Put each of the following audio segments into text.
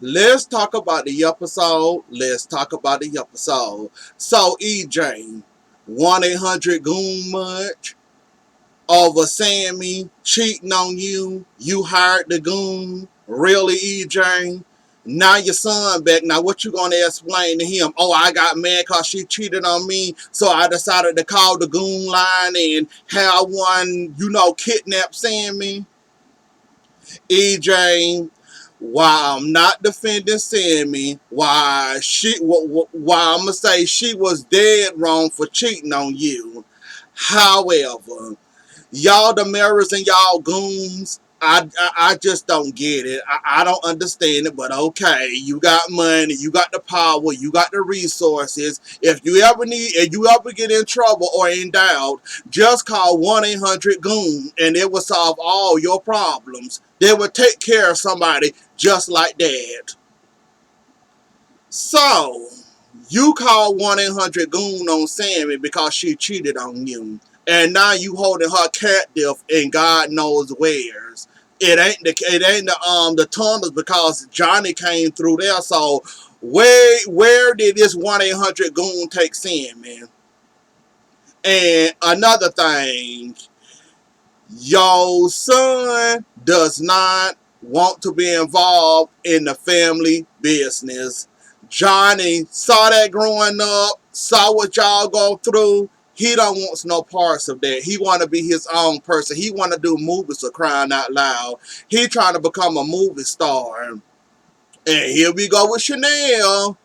Let's talk about the episode. Let's talk about the episode. So, EJ, 1-800 Goon much over Sammy cheating on you. You hired the goon. Really, EJ? Now your son back. Now what you gonna explain to him? Oh, I got mad cause she cheated on me, so I decided to call the goon line and have one, kidnap Sammy. EJ, while I'm not defending Sammy, why I'm gonna say she was dead wrong for cheating on you. However, y'all the mirrors and y'all goons, I just don't get it. I don't understand it, but okay, you got money, you got the power, you got the resources. If you ever get in trouble or in doubt, just call 1-800 Goon and it will solve all your problems. They will take care of somebody just like that. So, you call 1-800 Goon on Sammy because she cheated on you. And now you holding her captive in God knows where's. It ain't the tunnels because Johnny came through there. So where did this 1-800 Goon take Sammy? And another thing, your son does not want to be involved in the family business. Johnny saw that growing up, saw what y'all go through. He don't want no parts of that. He want to be his own person. He want to do movies for crying out loud. He trying to become a movie star. And here we go with Chanel.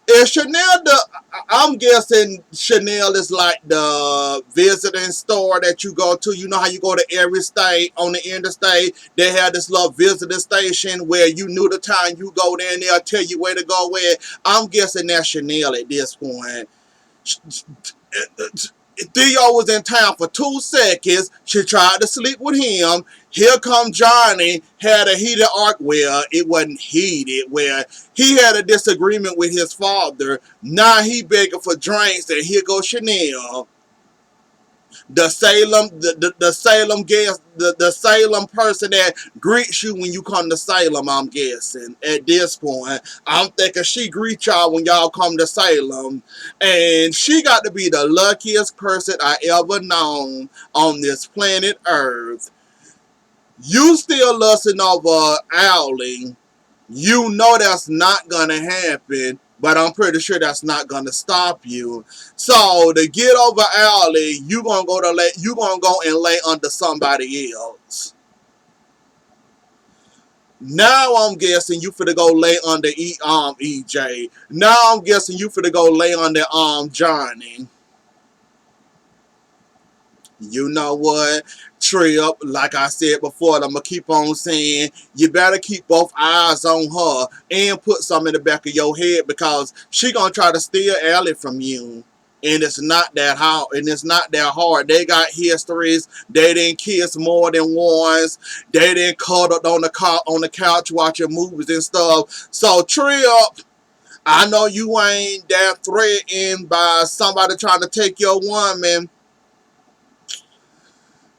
Is Chanel I'm guessing Chanel is like the visiting store that you go to. You know how you go to every state on the interstate? They have this little visitor station where you knew the time you go there and they'll tell you where to go where. I'm guessing that's Chanel at this point. Theo was in town for 2 seconds. She tried to sleep with him. Here come Johnny, had a heated arc. Well, it wasn't heated, where he had a disagreement with his father. Now he begging for drinks, and here goes Chanel. The Salem guest, the Salem person that greets you when you come to Salem, I'm guessing. At this point, I'm thinking she greets y'all when y'all come to Salem. And she got to be the luckiest person I ever known on this planet Earth. You still lusting over Owling. You know that's not gonna happen, but I'm pretty sure that's not gonna stop you. So to get over Allie, you gonna go and lay under somebody else. Now I'm guessing you finna go lay under EJ. Now I'm guessing you finna go lay under Johnny. You know what? Trip, like I said before, I'm gonna keep on saying you better keep both eyes on her and put some in the back of your head because she gonna try to steal Ellie from you. And it's not that hard. And it's not that hard. They got histories. They didn't kiss more than once. They didn't cuddle on the couch watching movies and stuff. So Trip, I know you ain't that threatened by somebody trying to take your woman.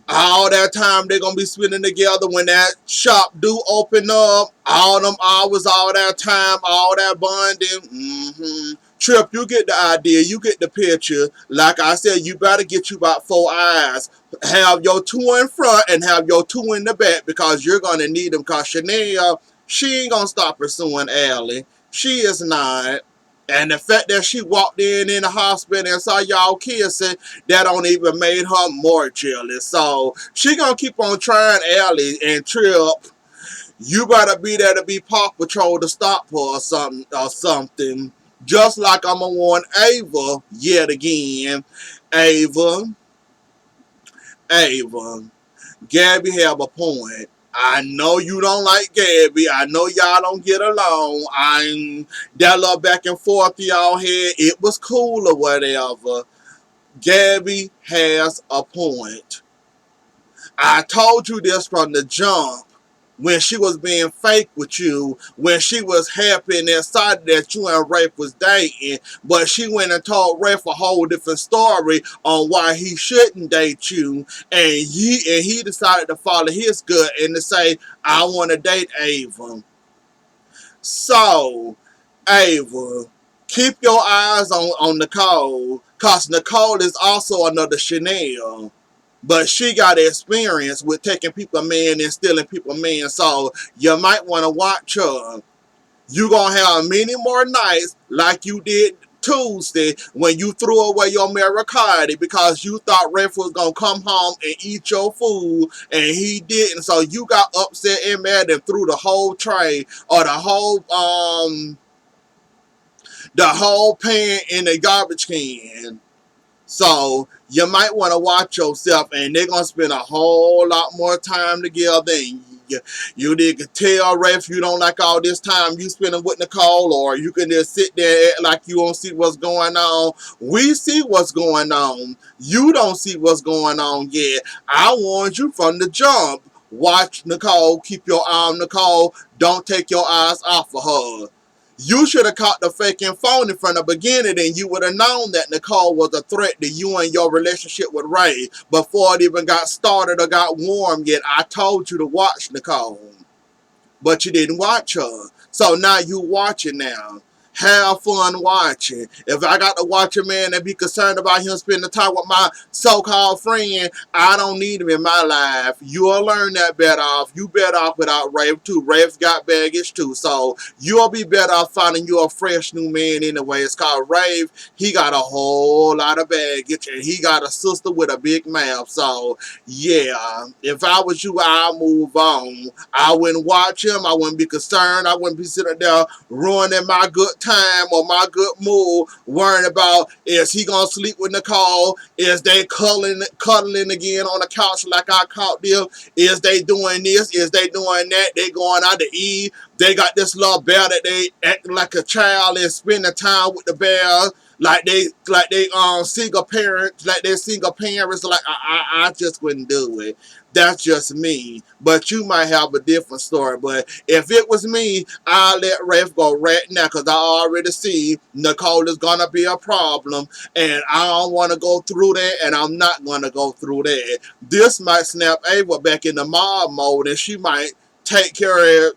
All that time they're gonna be spending together when that shop do open up, all them hours, all that time, all that bonding. Trip, you get the idea, you get the picture. Like I said, you better get you about 4 eyes. Have your two in front and have your two in the back because you're gonna need them. Because Chanel, she ain't gonna stop pursuing Allie. She is not. And the fact that she walked in the hospital and saw y'all kissing, that don't even made her more jealous. So she gonna keep on trying Allie and Trip. You better be there to be Paw Patrol to stop her or something. Just like I'm gonna warn Ava yet again. Ava, Ava, Gabby have a point. I know you don't like Gabby. I know y'all don't get along. That little back and forth y'all had, it was cool or whatever. Gabby has a point. I told you this from the jump when she was being fake with you, when she was happy and excited that you and Rafe was dating, but she went and told Rafe a whole different story on why he shouldn't date you, and he decided to follow his gut and to say, I want to date Ava. So, Ava, keep your eyes on Nicole, cause Nicole is also another Chanel. But she got experience with taking people man and stealing people man, so you might want to watch her. You gonna have many more nights like you did Tuesday when you threw away your maricotti because you thought Ref was gonna come home and eat your food and he didn't. So you got upset and mad and threw the whole tray or the whole pan in the garbage can. So you might want to watch yourself, and they're gonna spend a whole lot more time together. And you need to tell Rafe you don't like all this time you spending with Nicole, or you can just sit there and act like you don't see what's going on. We see what's going on. You don't see what's going on yet. I warned you from the jump. Watch Nicole. Keep your eye on Nicole. Don't take your eyes off of her. You should have caught the faking phony from the beginning, and you would have known that Nicole was a threat to you and your relationship with Ray before it even got started or got warm yet. I told you to watch Nicole, but you didn't watch her. So now you watching now. Have fun watching. If I got to watch a man and be concerned about him spending time with my so-called friend, I don't need him in my life. You'll learn that better off. You better off without Rafe too. Rafe's got baggage too. So you'll be better off finding you a fresh new man anyway. It's called Rafe. He got a whole lot of baggage and he got a sister with a big mouth. So yeah, if I was you, I'd move on. I wouldn't watch him. I wouldn't be concerned. I wouldn't be sitting there ruining my good time or my good mood, worrying about is he gonna sleep with Nicole? Is they cuddling again on the couch like I caught them? Is they doing this? Is they doing that? They going out to eat. They got this little bear that they acting like a child and spending time with the bear. Like they single parents, like they're single parents. Like I just wouldn't do it. That's just me. But you might have a different story. But if it was me, I'll let Ref go right now because I already see Nicole is going to be a problem. And I don't want to go through that, and I'm not going to go through that. This might snap Ava back in the mob mode, and she might take care of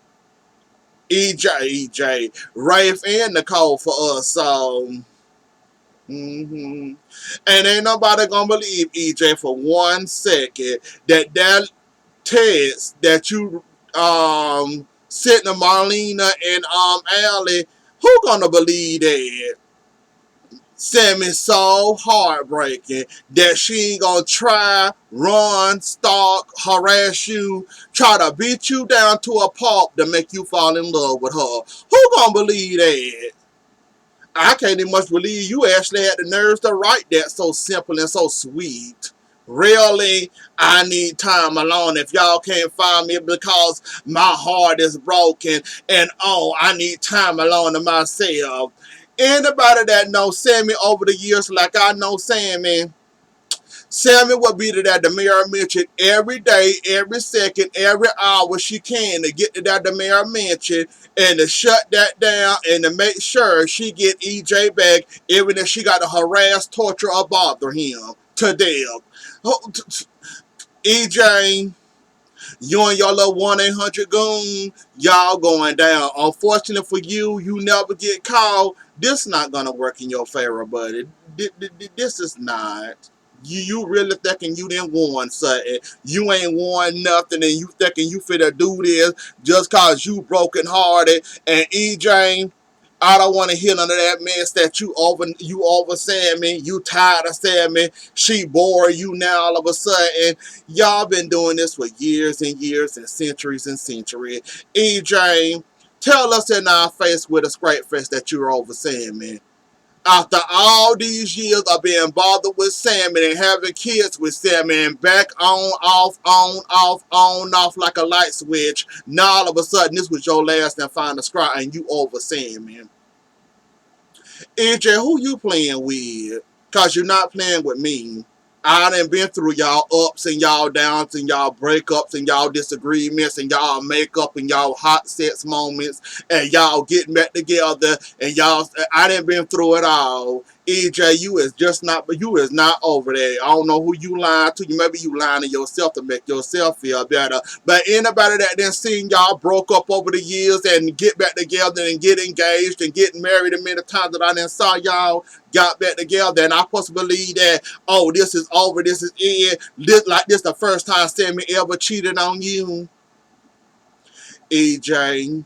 Rafe, and Nicole for us. So, and ain't nobody going to believe EJ for 1 second that text that you sent to Marlena and Allie, who gonna believe that? Sammy's so heartbreaking that she ain't gonna try, run, stalk, harass you, try to beat you down to a pulp to make you fall in love with her. Who gonna believe that? I can't even much believe you actually had the nerves to write that so simple and so sweet. Really, I need time alone. If y'all can't find me because my heart is broken and oh, I need time alone to myself. Anybody that knows Sammy over the years like I know Sammy, Sammy will be to that Demira Mansion every day, every second, every hour she can to get to that Demira Mansion and to shut that down and to make sure she get EJ back even if she got to harass, torture, or bother him to death. EJ, you and your little 1-800 goon, y'all going down. Unfortunately for you, you never get caught. This not gonna work in your favor, buddy. This is not. You really thinking you didn't warn something. You ain't warned nothing and you thinking you finna do this just cause you broken hearted. And EJ, I don't want to hear none of that mess that you over Sammy. You tired of Sammy. She bored you now all of a sudden. Y'all been doing this for years and years and centuries and centuries. EJ, tell us in our face with a straight face that you're over Sammy. After all these years of being bothered with Sammy and having kids with Sammy and back on, off like a light switch, now all of a sudden this was your last and final straw and you over Sammy. AJ, who you playing with? Cause you're not playing with me. I done been through y'all ups and y'all downs and y'all breakups and y'all disagreements and y'all makeup and y'all hot sex moments and y'all getting back together and y'all, I done been through it all. EJ, you is just not, but you is not over there. I don't know who you lying to. You maybe you lying to yourself to make yourself feel better. But anybody that then seen y'all broke up over the years and get back together and get engaged and get married, the many times that I then saw y'all got back together, and I supposed to believe that, oh, this is over, this is it. This the first time Sammy ever cheated on you. EJ,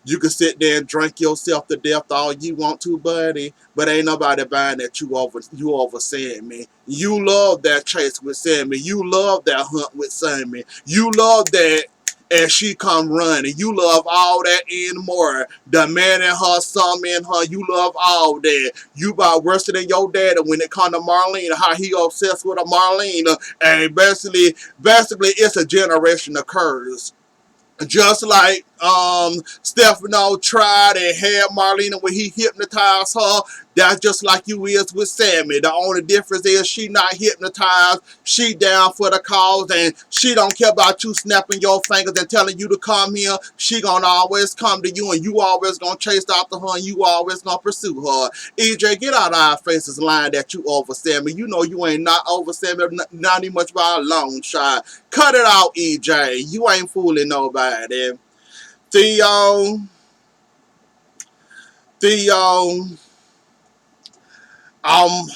you can sit there and drink yourself to death all you want to, buddy, but ain't nobody buying that you over Sammy. You love that chase with Sammy. You love that hunt with Sammy. You love that as she come running. You love all that and more. The man in her, some in her, you love all that. You about worse than your daddy when it come to Marlena, how he obsessed with a Marlena, and basically it's a generation of curse. Just like Stefano tried and had Marlena when he hypnotized her, that's just like you is with Sammy. The only difference is she not hypnotized, she down for the cause, and she don't care about you snapping your fingers and telling you to come here. She gonna always come to you, and you always gonna chase after her, and you always gonna pursue her. EJ, get out of our faces lying that you over Sammy. You know you ain't not over Sammy, not even much by a long shot. Cut it out, EJ. You ain't fooling nobody. Theo, Theo, I'm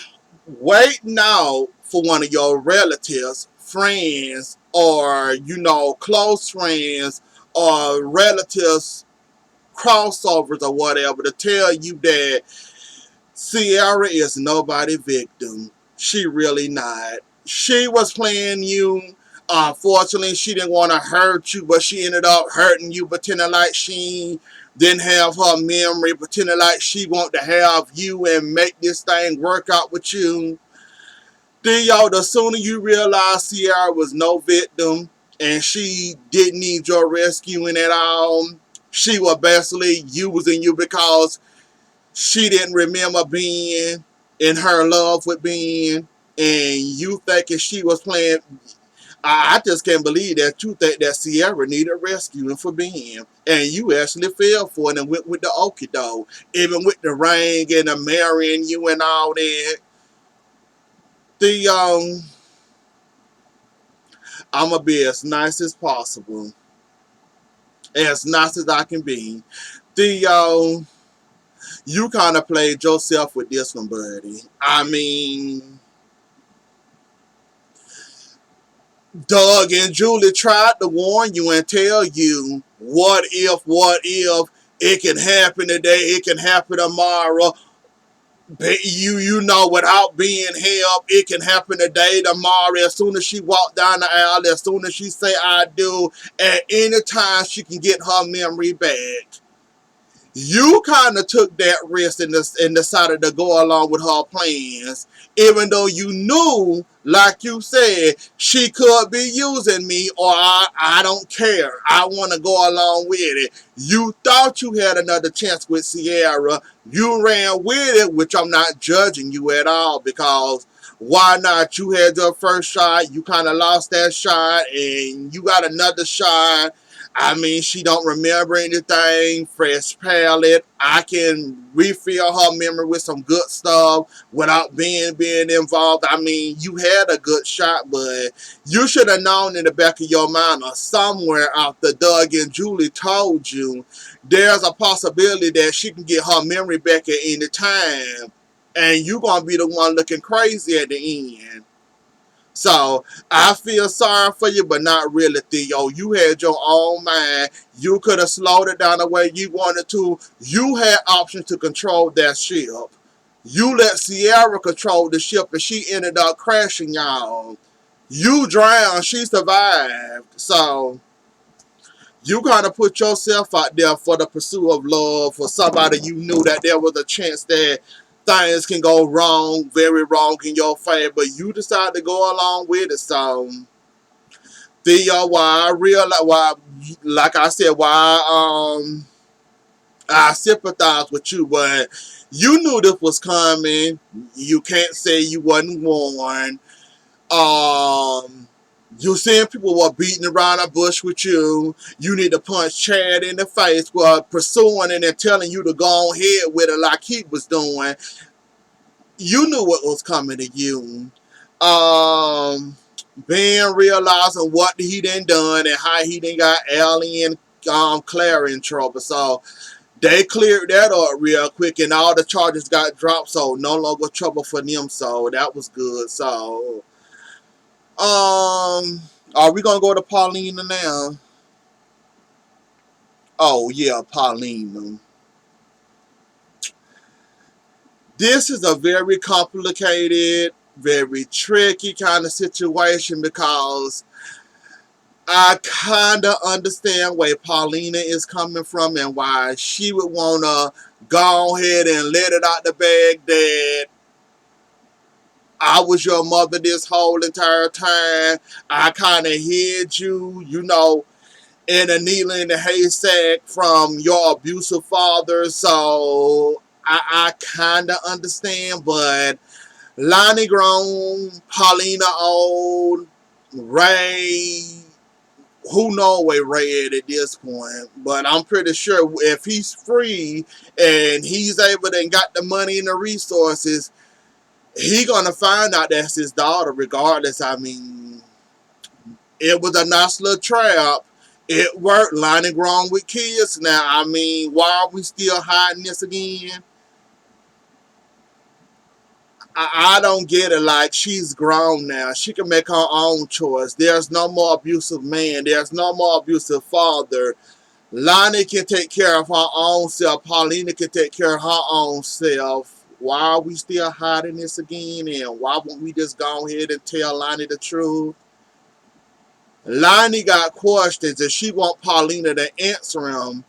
waiting out for one of your relatives, friends, or, close friends, or relatives, crossovers, or whatever, to tell you that Sierra is nobody's victim. She really not. She was playing you. Unfortunately, she didn't want to hurt you, but she ended up hurting you, pretending like she didn't have her memory, pretending like she wanted to have you and make this thing work out with you. Theo, the sooner you realize Sierra was no victim and she didn't need your rescuing at all, she was basically using you because she didn't remember being in her love with being, and you thinking she was playing. I just can't believe that you think that Sierra needed rescuing for being, and you actually fell for it and went with the okie doke, even with the ring and the marrying you and all that. The I'm gonna be as nice as possible, as nice as I can be. The you kind of played yourself with this one, buddy. I mean, Doug and Julie tried to warn you and tell you, what if, it can happen today, it can happen tomorrow. Without being helped, it can happen today, tomorrow. As soon as she walk down the aisle, as soon as she say I do, at any time she can get her memory back. You kind of took that risk and decided to go along with her plans, even though you knew, like you said, she could be using me, or I don't care. I want to go along with it. You thought you had another chance with Sierra. You ran with it, which I'm not judging you at all, because why not? You had your first shot, you kind of lost that shot, and you got another shot. I mean, she don't remember anything, fresh palette. I can refill her memory with some good stuff without being involved. I mean, you had a good shot, but you should have known in the back of your mind or somewhere after Doug and Julie told you there's a possibility that she can get her memory back at any time, and you're going to be the one looking crazy at the end. So I feel sorry for you, but not really, Theo. You had your own mind. You could have slowed it down the way you wanted to. You had options to control that ship. You let Sierra control the ship, and she ended up crashing, y'all. You drowned. She survived. So you kind of put yourself out there for the pursuit of love for somebody you knew that there was a chance that things can go wrong, very wrong in your favor, but you decide to go along with it. So, Theo, why I realize, why, like I said, I sympathize with you, but you knew this was coming. You can't say you wasn't warned. Um, you seeing people were beating around a bush with you. You need to punch Chad in the face for pursuing it and telling you to go ahead with it like he was doing. You knew what was coming to you. Um, Ben realizing what he done and how he done got Allie and Claire in trouble. So they cleared that up real quick and all the charges got dropped. So no longer trouble for them. So that was good. So are we gonna go to Paulina now? Oh yeah, Paulina. This is a very complicated, very tricky kind of situation because I kind of understand where Paulina is coming from and why she would want to go ahead and let it out the bag that I was your mother this whole entire time. I kind of hid you, in a needle in the haystack from your abusive father. So I kind of understand, but Lonnie grown, Paulina old, Ray, who know where Ray at this point. But I'm pretty sure if he's free and he's able to and got the money and the resources, he gonna find out that's his daughter regardless. I mean, it was a nice little trap. It worked. Lonnie grown with kids now. I mean, why are we still hiding this again? I don't get it. Like, she's grown now. She can make her own choice. There's no more abusive man. There's no more abusive father. Lonnie can take care of her own self. Paulina can take care of her own self. Why are we still hiding this again? And why won't we just go ahead and tell Lonnie the truth? Lonnie got questions and she want Paulina to answer them.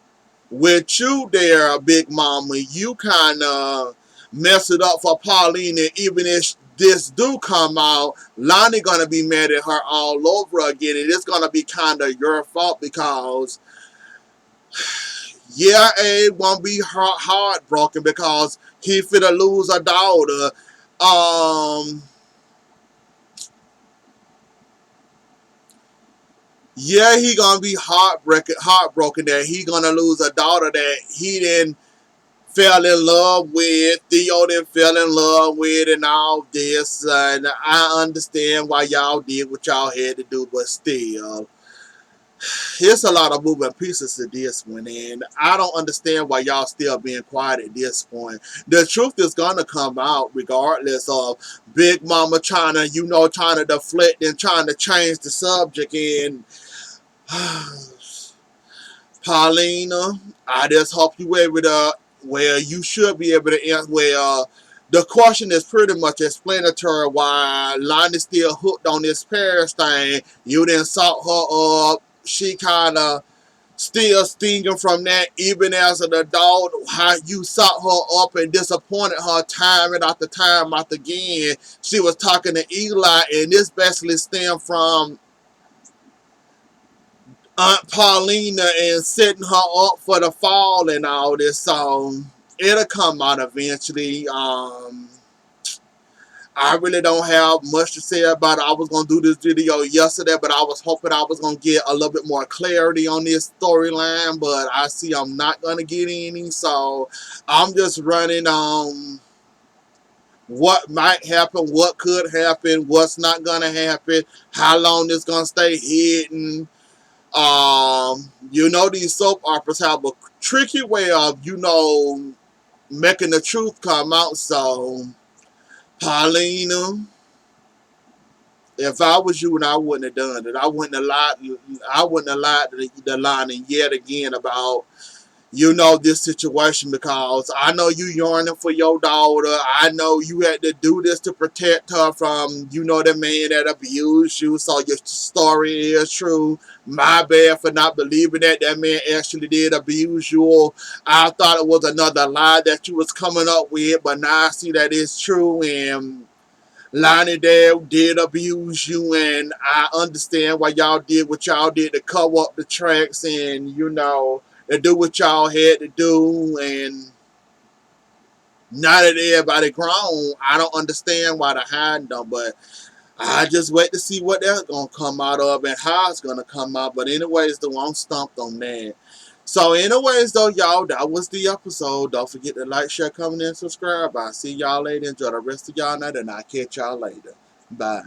With you there, Big Mama, you kind of mess it up for Paulina. Even if this do come out, Lonnie gonna be mad at her all over again, and it's gonna be kind of your fault because, yeah, Abe won't be heartbroken because he finna lose a daughter. Um, yeah, he gonna be heartbroken that he gonna lose a daughter that he didn't fell in love with, Theo then fell in love with, and all this. And I understand why y'all did what y'all had to do, but still, here's a lot of moving pieces to this one, and I don't understand why y'all still being quiet at this point. The truth is gonna come out regardless of Big Mama trying to, trying to deflect and trying to change the subject. And Paulina, I just hope you able to, well, you should be able to answer, well, the question is pretty much explanatory why Lonnie's still hooked on this Paris thing. You didn't salt her up. She kind of still stinging from that, even as an adult, how you salt her up and disappointed her time after again. She was talking to Eli, and this basically stemmed from Aunt Paulina and setting her up for the fall and all this. So it'll come out eventually. I really don't have much to say about it. I was going to do this video yesterday, but I was hoping I was going to get a little bit more clarity on this storyline, but I see I'm not going to get any. So I'm just running on what might happen, what could happen, what's not going to happen, how long it's going to stay hidden. These soap operas have a tricky way of, making the truth come out. So, Paulina, if I was you, and I wouldn't have done it. I wouldn't have lied to the line yet again about this situation because I know you yearning for your daughter. I know you had to do this to protect her from, the man that abused you. So your story is true. My bad for not believing that man actually did abuse you. I thought it was another lie that you was coming up with, but now I see that it's true and Lonnie did abuse you, and I understand why y'all did what y'all did to cover up the tracks and, to do what y'all had to do. And now that everybody grown, I don't understand why they're hiding them, but I just wait to see what that's going to come out of and how it's going to come out. But anyways, though, I'm stumped on that. So anyways, though, y'all, that was the episode. Don't forget to like, share, comment, and subscribe. I'll see y'all later. Enjoy the rest of y'all night, and I'll catch y'all later. Bye.